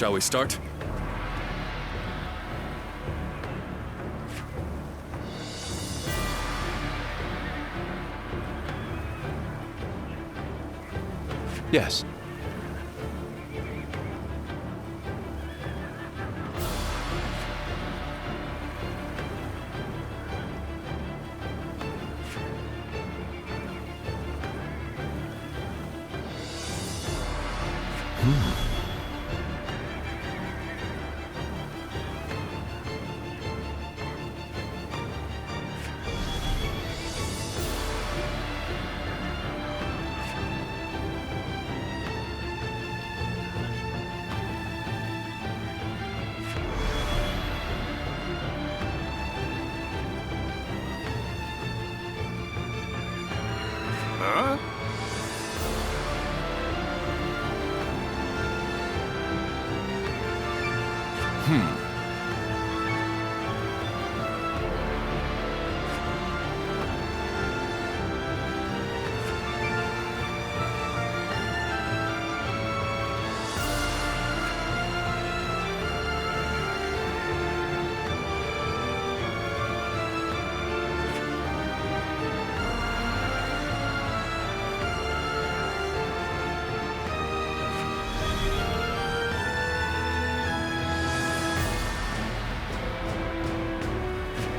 Shall we start? Yes. Huh?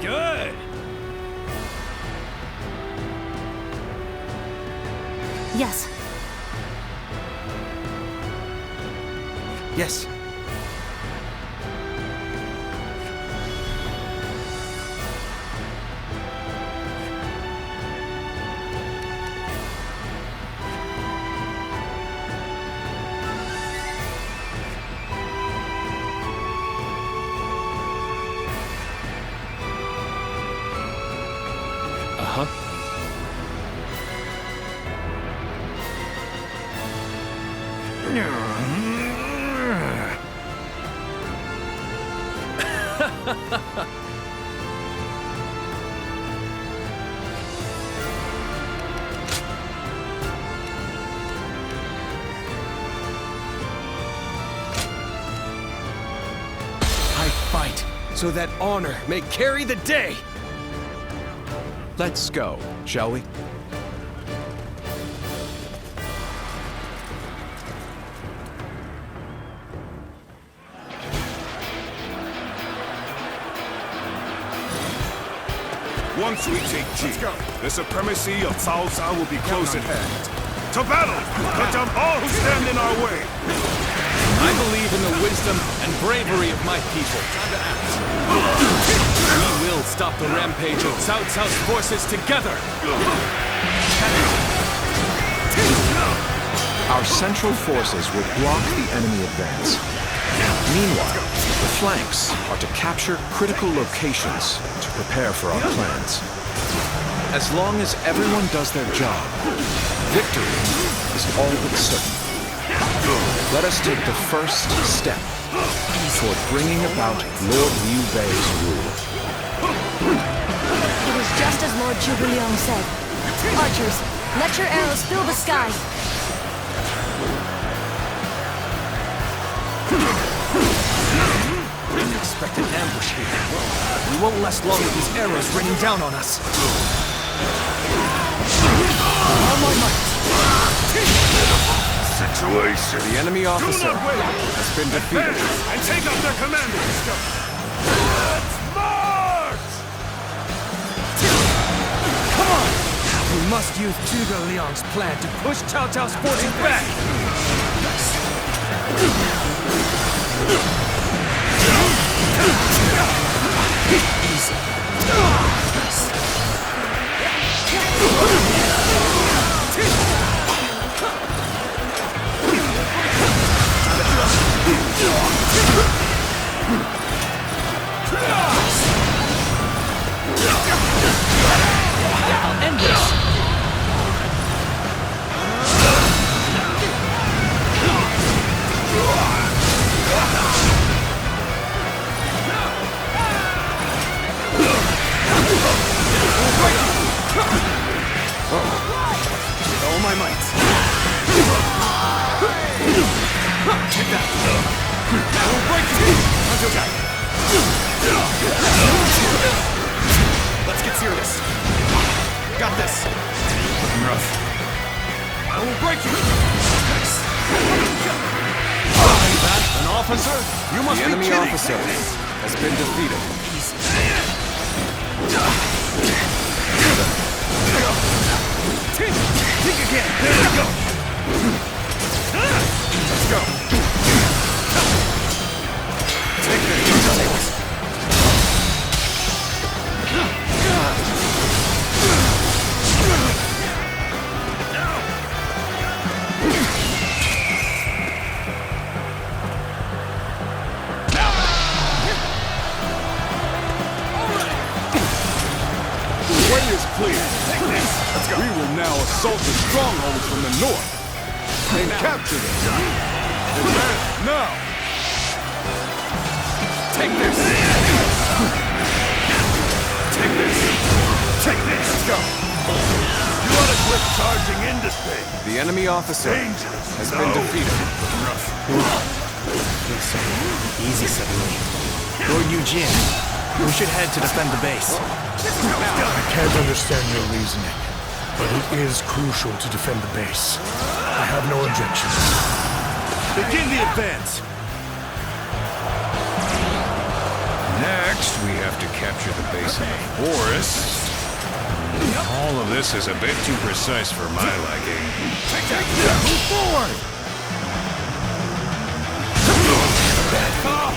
Good. Yes. Yes. Uh-huh. I fight so that honor may carry the day! Let's go, shall we? Once we take G, the supremacy of Cao Cao will be close at hand. To battle! Put down all who stand in our way! I believe in the wisdom and bravery of my people. We will stop the rampage of Cao Cao's forces together! Our central forces will block the enemy advance. Meanwhile, the flanks are to capture critical locations to prepare for our plans. As long as everyone does their job, victory is all but certain. Let us take the first step toward bringing about Lord Liu Bei's rule. It is just as Lord Zhuge Liang said. Archers, let your arrows fill the sky. Unexpected ambush here. We won't last long with these arrows raining down on us. On my might. Situation. The enemy officer Do not wait. has been defeated. Advance and take out their commanders! Let's march! Come on! We must use Zhuge Liang's plan to push Cao Cao's forces back! I'll end this! With all my might. Take that. I will break you! Let's get serious. Got this. Looking rough. I will break you! Nice. That an officer? You must The be enemy kidding! officer has been defeated. Think again. There we go. Let's go. Take this. The way is clear. Let's go. We will now assault the strongholds from the north and capture them. Advance now. Take this! Take this. Take this. Let's go. You ought to quit charging in this thing. The enemy officer Dangerous. has been defeated. Easy suddenly. Lord Eugene, we should head to defend the base. I can't understand your reasoning, but it is crucial to defend the base. I have no objections. Begin the advance. Next, we have to capture the base in the forest. All of this is a bit too precise for my liking. Move forward.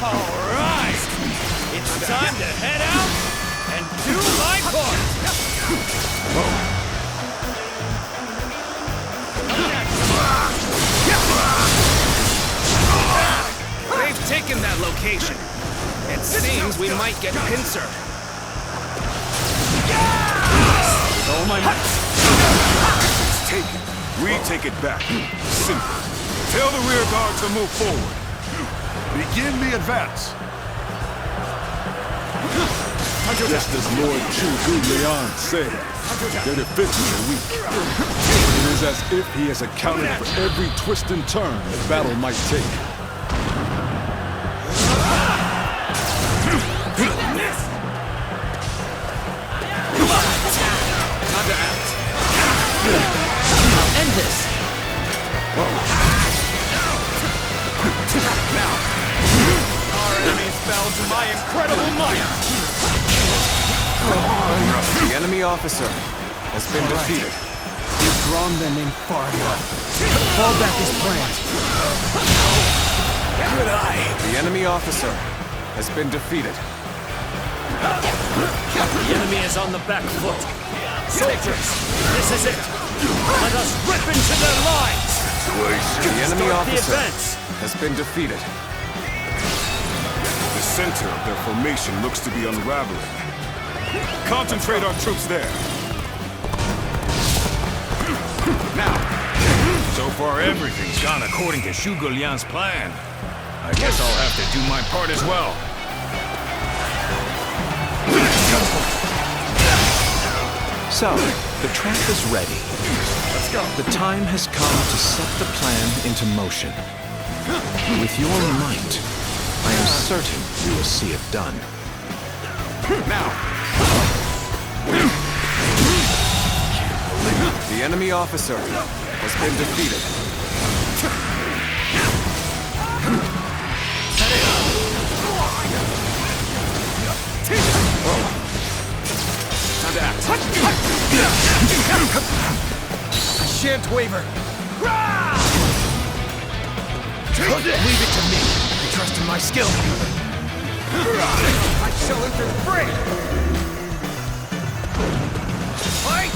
All right! It's time to head out and do my part! They've taken that location. It seems we might get pincer. With all my might. It's taken. We take it back. Simple. Tell the rear guard to move forward. Begin the advance. Just as Lord ZHUGE said, their defenses are weak. It is as if he has accounted for every twist and turn the battle might take. Time to act. End this. Now, our enemies fell to my incredible might! The enemy officer has been defeated. You've drawn them in far enough. Fall back is planned. Good eye. The enemy officer has been defeated. The enemy is on the back foot. Soldiers, this is it. Let us rip into their lines. The enemy Start the officer advance. has been defeated. The center of their formation looks to be unraveling. Concentrate our troops there. Now, so far everything's gone according to Zhuge Liang's plan. I guess I'll have to do my part as well. So, the trap is ready. Let's go. The time has come to set the plan into motion. With your might, I am certain you will see it done. Now. The enemy officer has been defeated. Time to act. I shan't waver. Leave it to me. I trust in my skill. I shall enter the fray. Fight!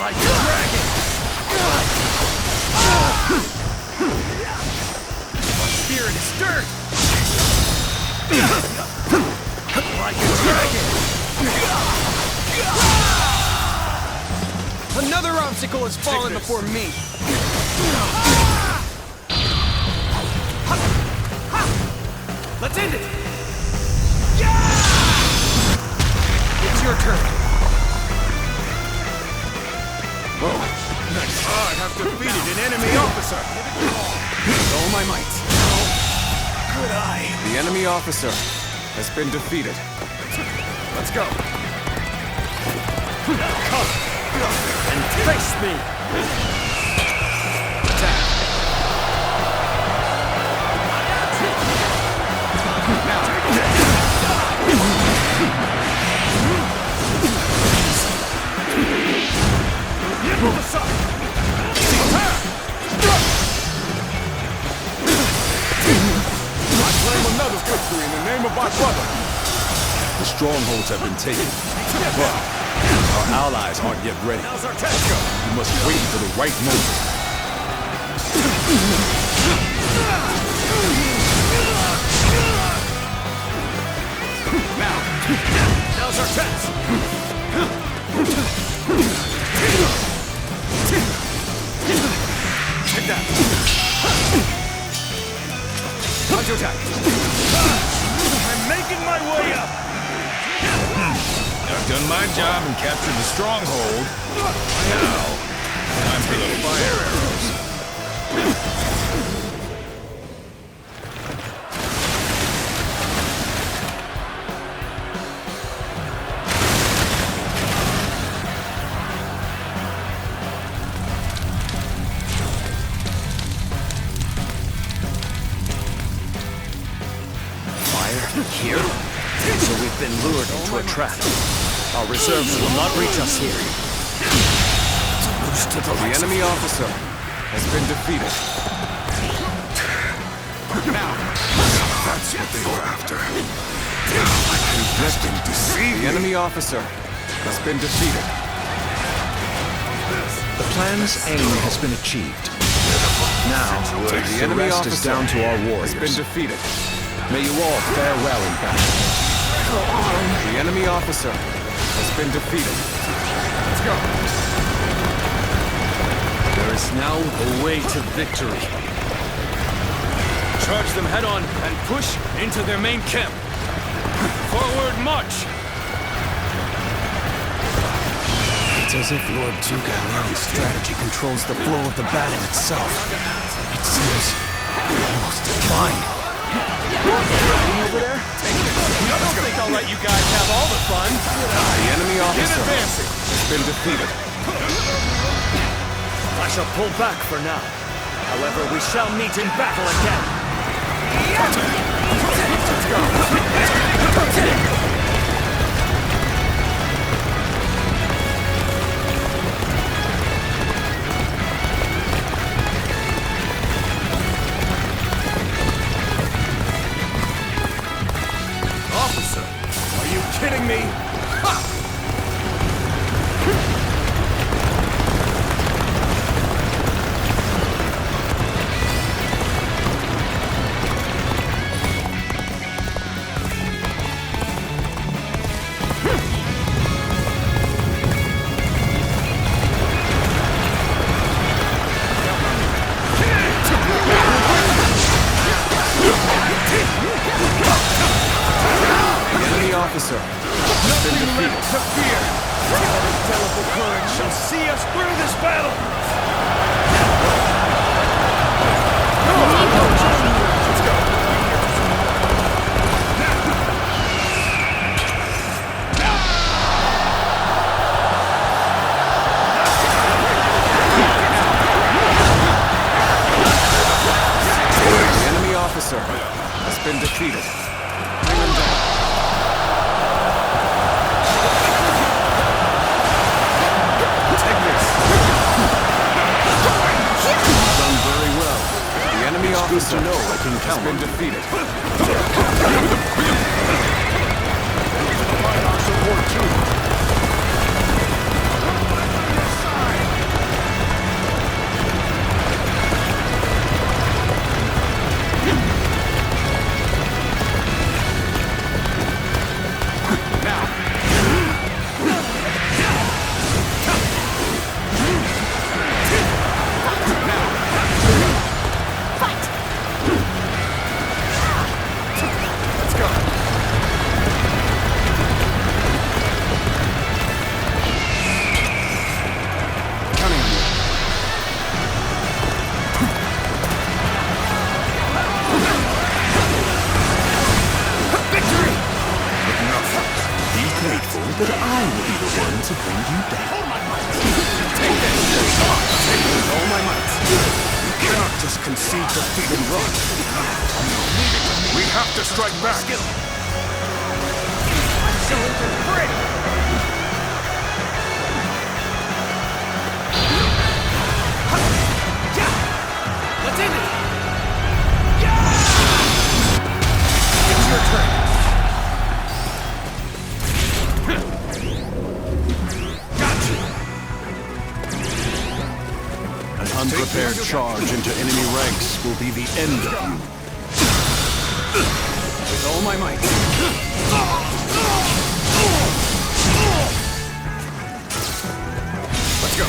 Like a dragon! My spirit is stirred! Like a dragon! Another obstacle has fallen before me! Let's end it! It's your turn! I have defeated an enemy officer. With all my might. Good eye. The enemy officer has been defeated. Let's go. Come and face me. Attack. Move aside. I claim another victory in the name of my brother. The strongholds have been taken, but our allies aren't yet ready. Now's our test. Go. We must wait for the right moment. Now's our chance. Take that. Counter attack. I'm making my way up. I've done my job and captured the stronghold. Now, time for the fire arrows. Here? So we've been lured into a trap. Our reserves will not reach us here. The enemy officer has been defeated. Now, that's what they were after. I let them deceive The me. enemy officer has been defeated. The plan's aim has been achieved. Now, the enemy officer down to our warriors. Has been defeated. May you all fare well in battle. The enemy officer has been defeated. Let's go. There is now a way to victory. Charge them head on and push into their main camp. Forward march! It's as if Lord ZHUGE's strategy controls the flow of the battle itself. It seems almost divine. Over there? I don't think I'll let you guys have all the fun. The enemy officer advancing. has been defeated. I shall pull back for now. However, we shall meet in battle again. Let's go. Officer, are you kidding me? Ha! Officer has been defeated. To fear! Our indelible courage shall see us through this battle! Let's go! The enemy officer has been defeated. Bring him down. Officer to know I can count. Has been defeated. Our support too. see defeat and run. We have to strike back. So pretty! Let's end it! It's your turn. An unprepared charge into enemy ranks will be the end of you. With all my might. Let's go.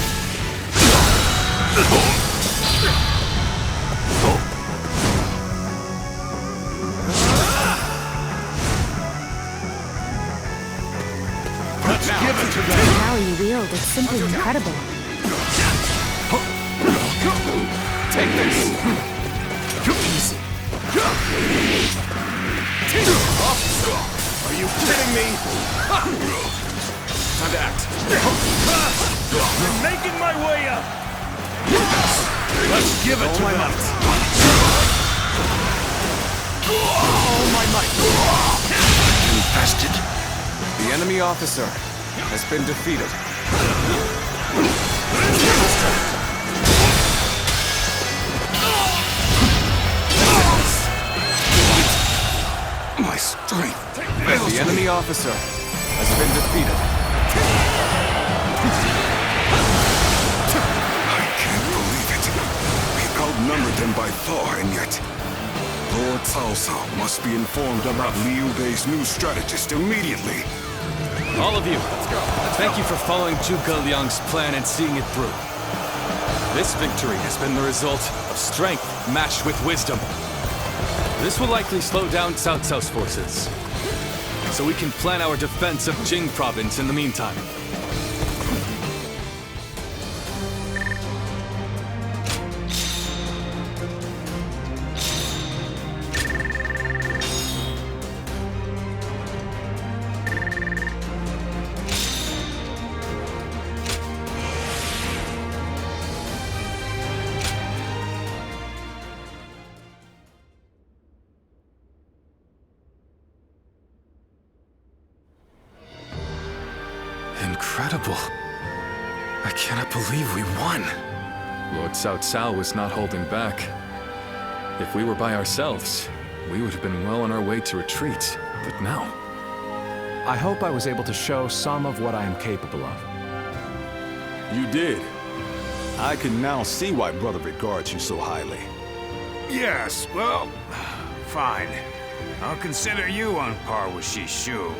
Let's give it to them. The power you wield is simply incredible. Take this. Easy. Are you kidding me? Time to act. You're making my way up. Let's give it to them. All my might. Infested. The enemy officer has been defeated. My strength. The enemy officer has been defeated. I can't believe it. We outnumbered them by far, and yet Lord Cao Cao must be informed about Liu Bei's new strategist immediately. All of you, thank you for following Zhuge Liang's plan and seeing it through. This victory has been the result of strength matched with wisdom. This will likely slow down Cao Cao's forces, so we can plan our defense of Jing province in the meantime. Incredible. I cannot believe we won. Lord Cao Cao was not holding back. If we were by ourselves, we would have been well on our way to retreat. But now... I hope I was able to show some of what I am capable of. You did. I can now see why Brother regards you so highly. Yes, well, fine. I'll consider you on par with Shishu.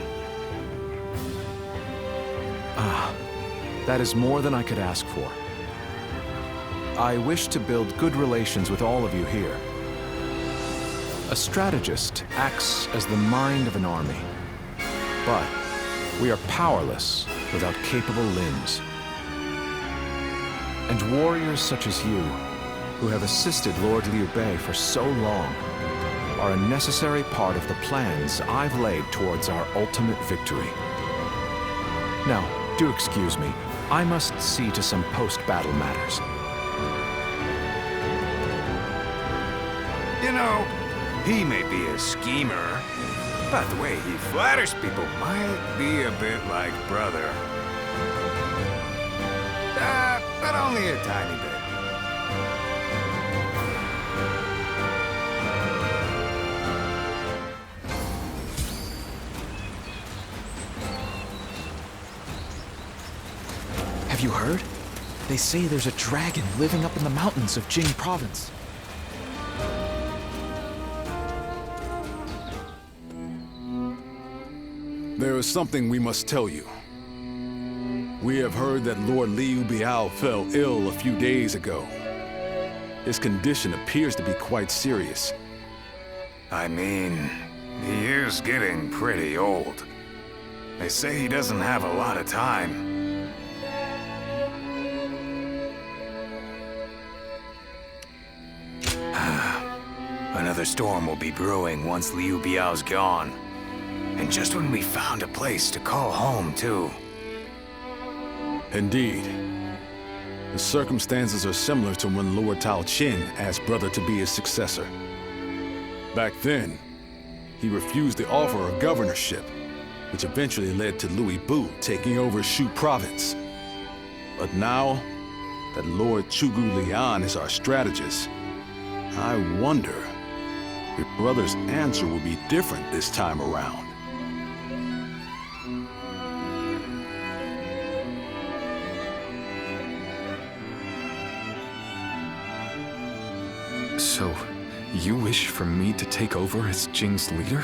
That is more than I could ask for. I wish to build good relations with all of you here. A strategist acts as the mind of an army. But we are powerless without capable limbs. And warriors such as you, who have assisted Lord Liu Bei for so long, are a necessary part of the plans I've laid towards our ultimate victory. Now, do excuse me. I must see to some post-battle matters. You know, he may be a schemer, but the way he flatters people might be a bit like brother. But only a tiny bit. Have you heard? They say there's a dragon living up in the mountains of Jing province. There is something we must tell you. We have heard that Lord Liu Biao fell ill a few days ago. His condition appears to be quite serious. I mean, he is getting pretty old. They say he doesn't have a lot of time. Another storm will be brewing once Liu Biao's gone. And just when we found a place to call home, too. Indeed. The circumstances are similar to when Lord Tao Qin asked Brother to be his successor. Back then, he refused the offer of governorship, which eventually led to Louis Bu taking over Shu province. But now that Lord Zhuge Liang is our strategist, I wonder if Brother's answer will be different this time around. So, you wish for me to take over as Jing's leader?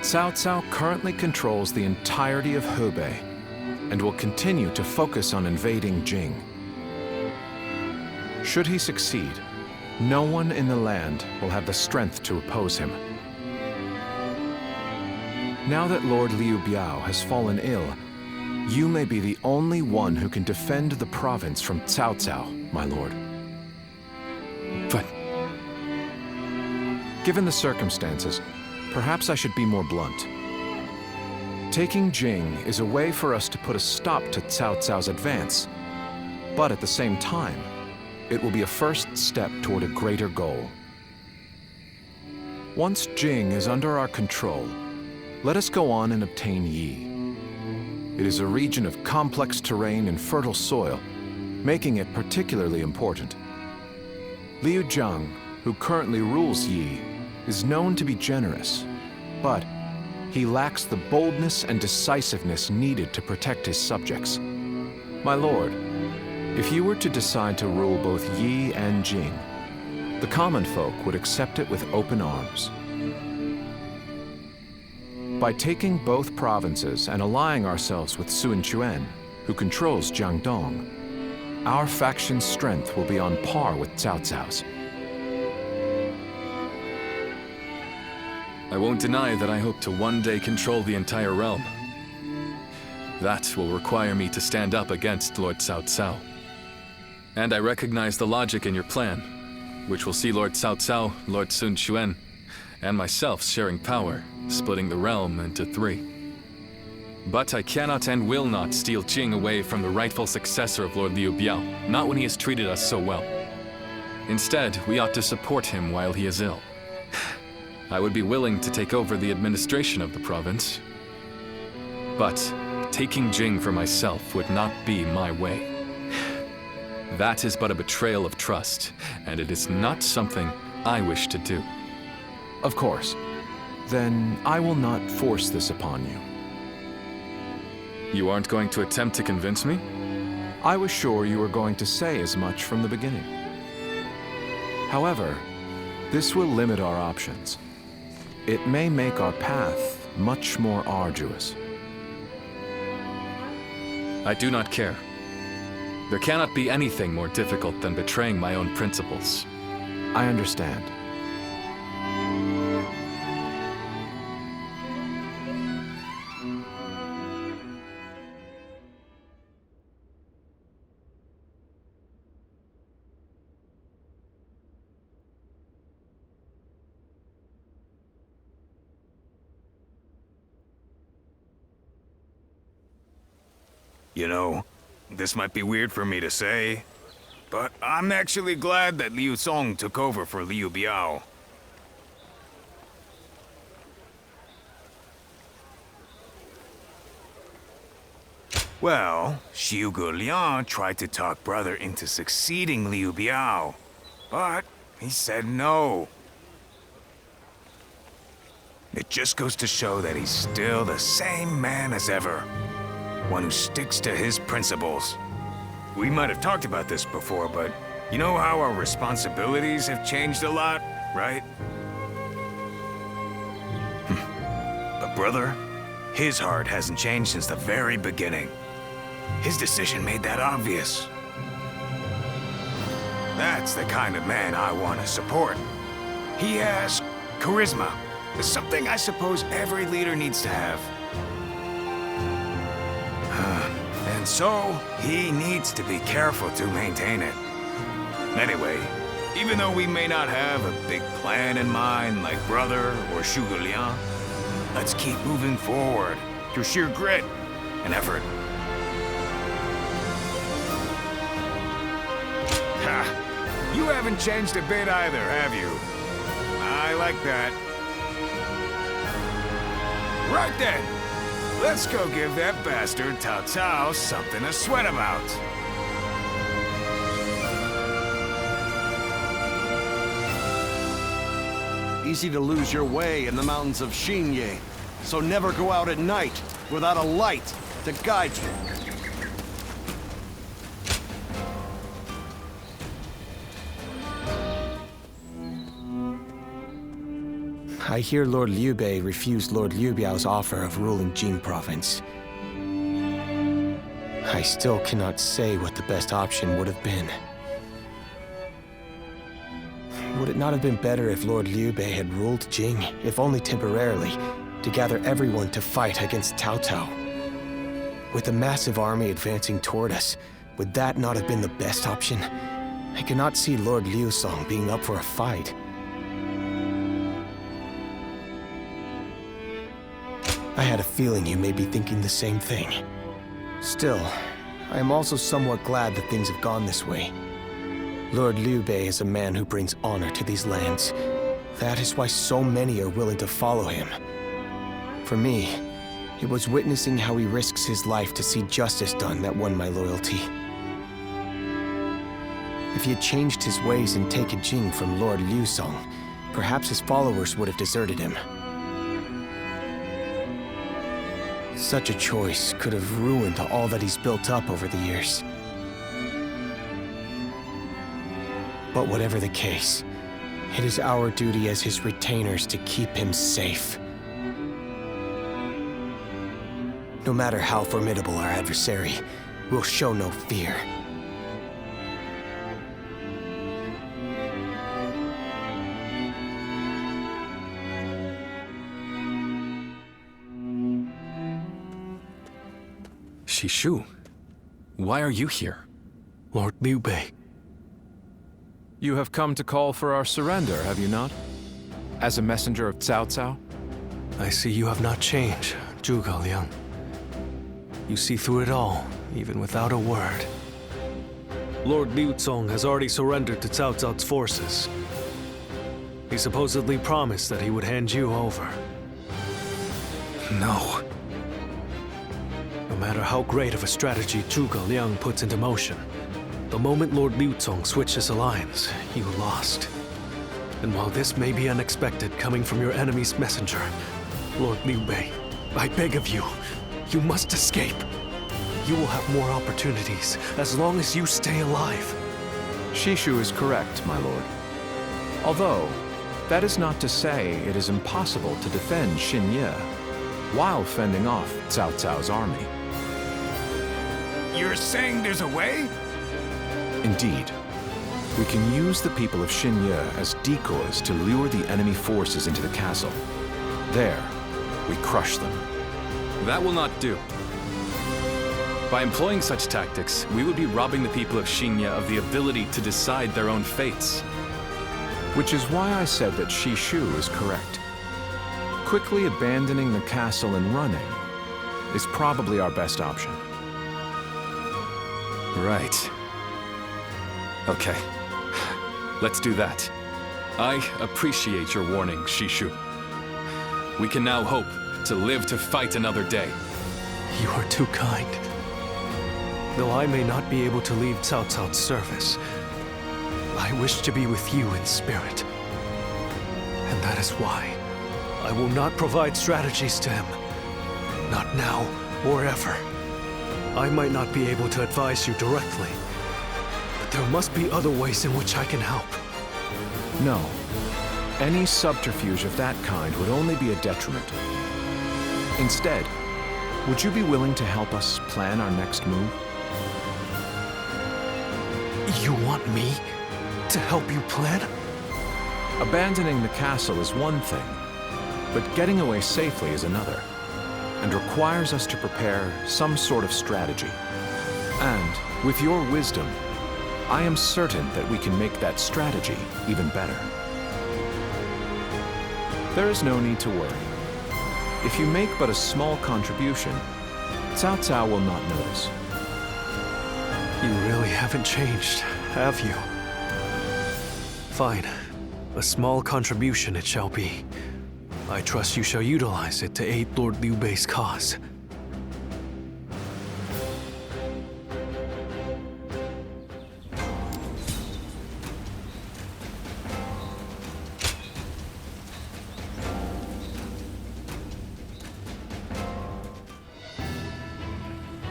Cao Cao currently controls the entirety of Hebei and will continue to focus on invading Jing. Should he succeed, no one in the land will have the strength to oppose him. Now that Lord Liu Biao has fallen ill, you may be the only one who can defend the province from Cao Cao, my lord. But given the circumstances, perhaps I should be more blunt. Taking Jing is a way for us to put a stop to Cao Cao's advance, but at the same time, it will be a first step toward a greater goal. Once Jing is under our control, let us go on and obtain Yi. It is a region of complex terrain and fertile soil, making it particularly important. Liu Jiang, who currently rules Yi, is known to be generous, but he lacks the boldness and decisiveness needed to protect his subjects. My lord, if you were to decide to rule both Yi and Jing, the common folk would accept it with open arms. By taking both provinces and allying ourselves with Sun Quan, who controls Jiangdong, our faction's strength will be on par with Cao Cao's. I won't deny that I hope to one day control the entire realm. That will require me to stand up against Lord Cao Cao. And I recognize the logic in your plan, which will see Lord Cao Cao, Lord Sun Quan, and myself sharing power, splitting the realm into 3. But I cannot and will not steal Jing away from the rightful successor of Lord Liu Biao, not when he has treated us so well. Instead, we ought to support him while he is ill. I would be willing to take over the administration of the province. But taking Jing for myself would not be my way. That is but a betrayal of trust, and it is not something I wish to do. Of course. Then I will not force this upon you. You aren't going to attempt to convince me? I was sure you were going to say as much from the beginning. However, this will limit our options. It may make our path much more arduous. I do not care. There cannot be anything more difficult than betraying my own principles. I understand. You know, this might be weird for me to say, but I'm actually glad that Liu Song took over for Liu Biao. Well, Zhuge Liang tried to talk Brother into succeeding Liu Biao, but he said no. It just goes to show that he's still the same man as ever. One who sticks to his principles. We might have talked about this before, but you know how our responsibilities have changed a lot, right? But Brother, his heart hasn't changed since the very beginning. His decision made that obvious. That's the kind of man I want to support. He has charisma. It's something I suppose every leader needs to have. And so, he needs to be careful to maintain it. Anyway, even though we may not have a big plan in mind like Brother or Zhuge Liang, let's keep moving forward through sheer grit and effort. You haven't changed a bit either, have you? I like that. Right then. Let's go give that bastard Cao Cao something to sweat about. Easy to lose your way in the mountains of Xinye, so never go out at night without a light to guide you. I hear Lord Liu Bei refused Lord Liu Biao's offer of ruling Jing province. I still cannot say what the best option would have been. Would it not have been better if Lord Liu Bei had ruled Jing, if only temporarily, to gather everyone to fight against Cao Cao? With a massive army advancing toward us, would that not have been the best option? I cannot see Lord Liu Song being up for a fight. I had a feeling you may be thinking the same thing. Still, I am also somewhat glad that things have gone this way. Lord Liu Bei is a man who brings honor to these lands. That is why so many are willing to follow him. For me, it was witnessing how he risks his life to see justice done that won my loyalty. If he had changed his ways and taken Jing from Lord Liu Song, perhaps his followers would have deserted him. Such a choice could have ruined all that he's built up over the years. But whatever the case, it is our duty as his retainers to keep him safe. No matter how formidable our adversary, we'll show no fear. Shishu, why are you here? Lord Liu Bei. You have come to call for our surrender, have you not? As a messenger of Cao Cao? I see you have not changed, Zhuge Liang. You see through it all, even without a word. Lord Liu Cong has already surrendered to Cao Cao's forces. He supposedly promised that he would hand you over. No. No matter how great of a strategy Zhuge Liang puts into motion, the moment Lord Liu Cong switched his alliance, you lost. And while this may be unexpected coming from your enemy's messenger, Lord Liu Bei, I beg of you, you must escape. You will have more opportunities as long as you stay alive. Shishu is correct, my lord. Although, that is not to say it is impossible to defend Xinye while fending off Cao Cao's army. You're saying there's a way? Indeed. We can use the people of Xinye as decoys to lure the enemy forces into the castle. There, we crush them. That will not do. By employing such tactics, we would be robbing the people of Xinye of the ability to decide their own fates. Which is why I said that Shishu is correct. Quickly abandoning the castle and running is probably our best option. Right. Okay. Let's do that. I appreciate your warning, Shishu. We can now hope to live to fight another day. You are too kind. Though I may not be able to leave Cao Cao's service, I wish to be with you in spirit. And that is why I will not provide strategies to him. Not now or ever. I might not be able to advise you directly, but there must be other ways in which I can help. No. Any subterfuge of that kind would only be a detriment. Instead, would you be willing to help us plan our next move? You want me to help you plan? Abandoning the castle is one thing, but getting away safely is another, and requires us to prepare some sort of strategy. And, with your wisdom, I am certain that we can make that strategy even better. There is no need to worry. If you make but a small contribution, Cao Cao will not notice. You really haven't changed, have you? Fine. A small contribution it shall be. I trust you shall utilize it to aid Lord Liu Bei's cause.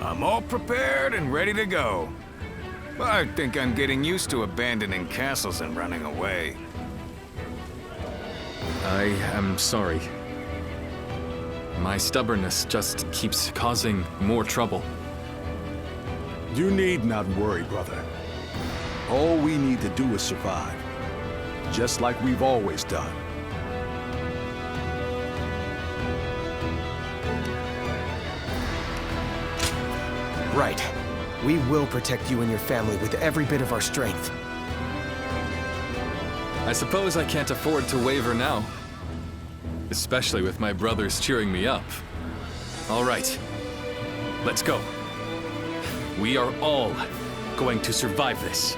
I'm all prepared and ready to go. I think I'm getting used to abandoning castles and running away. I am sorry. My stubbornness just keeps causing more trouble. You need not worry, brother. All we need to do is survive, just like we've always done. Right. We will protect you and your family with every bit of our strength. I suppose I can't afford to waver now. Especially with my brothers cheering me up. All right. Let's go. We are all going to survive this.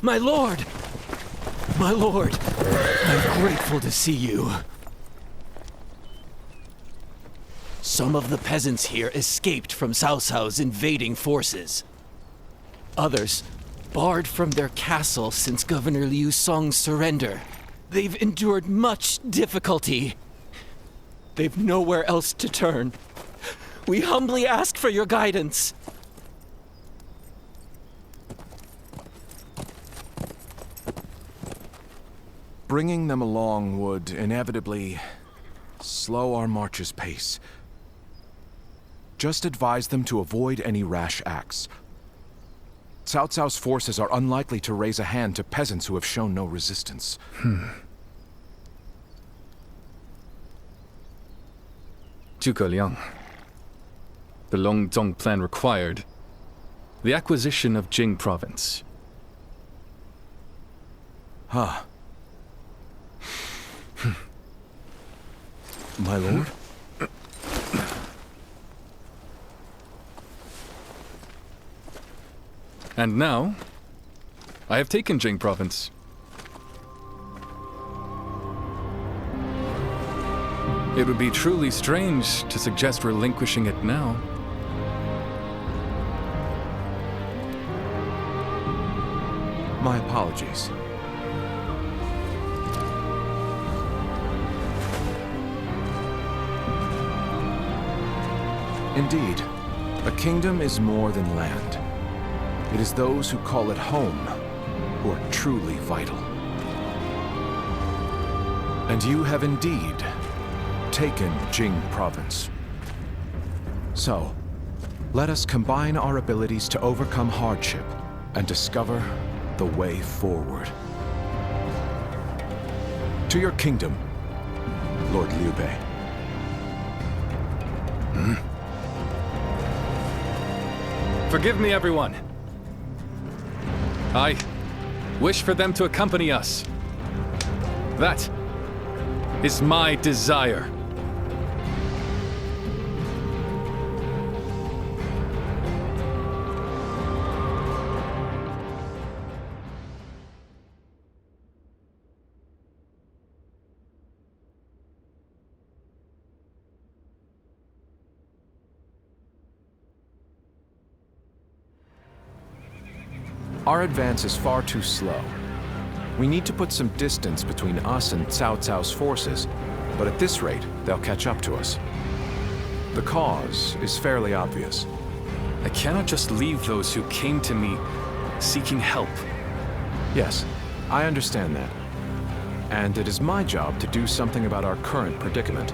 My lord! My lord! I'm grateful to see you. Some of the peasants here escaped from Cao Cao's invading forces. Others barred from their castle since Governor Liu Song's surrender. They've endured much difficulty. They've nowhere else to turn. We humbly ask for your guidance. Bringing them along would inevitably slow our march's pace. Just advise them to avoid any rash acts. Cao Cao's forces are unlikely to raise a hand to peasants who have shown no resistance. Zhuge Liang. The Longzong plan required the acquisition of Jing province. Huh. My lord? And now, I have taken Jing province. It would be truly strange to suggest relinquishing it now. My apologies. Indeed, a kingdom is more than land. It is those who call it home who are truly vital. And you have indeed taken Jing province. So, let us combine our abilities to overcome hardship and discover the way forward. To your kingdom, Lord Liu Bei. Forgive me, everyone. I wish for them to accompany us. That is my desire. Our advance is far too slow. We need to put some distance between us and Cao Cao's forces, but at this rate, they'll catch up to us. The cause is fairly obvious. I cannot just leave those who came to me seeking help. Yes, I understand that. And it is my job to do something about our current predicament.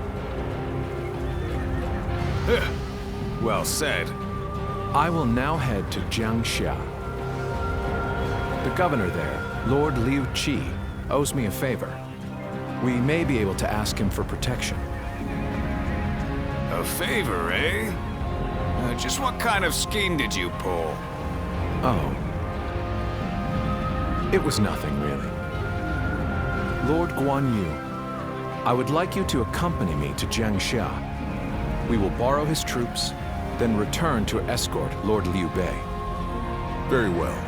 Well said. I will now head to Jiangxia. The governor there, Lord Liu Qi, owes me a favor. We may be able to ask him for protection. A favor, eh? Just what kind of scheme did you pull? Oh. It was nothing, really. Lord Guan Yu, I would like you to accompany me to Jiangxia. We will borrow his troops, then return to escort Lord Liu Bei. Very well.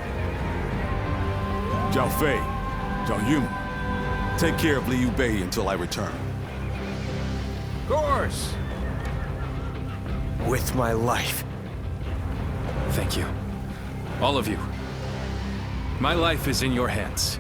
Zhao Fei, Zhao Yun, take care of Liu Bei until I return. Of course. With my life. Thank you. All of you. My life is in your hands.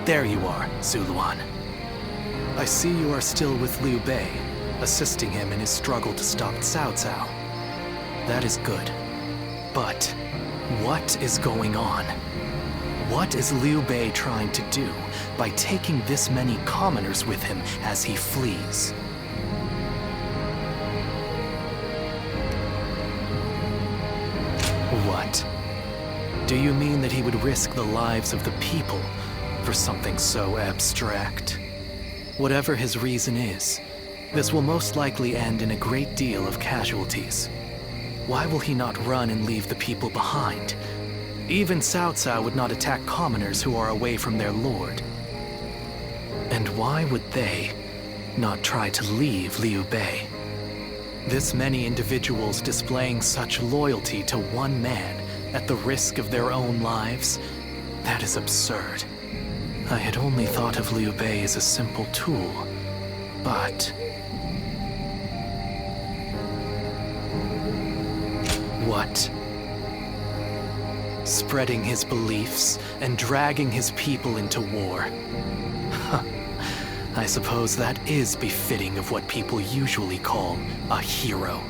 There you are, Zuluan. I see you are still with Liu Bei, assisting him in his struggle to stop Cao Cao. That is good. But what is going on? What is Liu Bei trying to do by taking this many commoners with him as he flees? What? Do you mean that he would risk the lives of the people for something so abstract? Whatever his reason is, this will most likely end in a great deal of casualties. Why will he not run and leave the people behind? Even Cao Cao would not attack commoners who are away from their lord. And why would they not try to leave Liu Bei? This many individuals displaying such loyalty to one man at the risk of their own lives, that is absurd. I had only thought of Liu Bei as a simple tool, but... What? Spreading his beliefs and dragging his people into war. I suppose that is befitting of what people usually call a hero.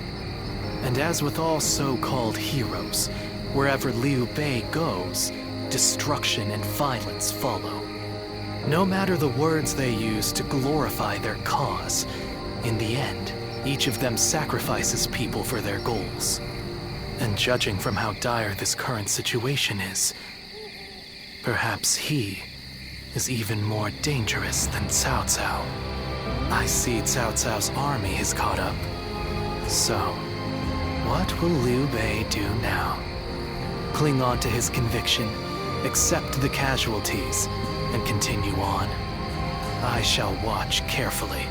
And as with all so-called heroes, wherever Liu Bei goes, destruction and violence follow. No matter the words they use to glorify their cause, in the end, each of them sacrifices people for their goals. And judging from how dire this current situation is, perhaps he is even more dangerous than Cao Cao. I see Cao Cao's army has caught up. So, what will Liu Bei do now? Cling on to his conviction, accept the casualties, and continue on? I shall watch carefully.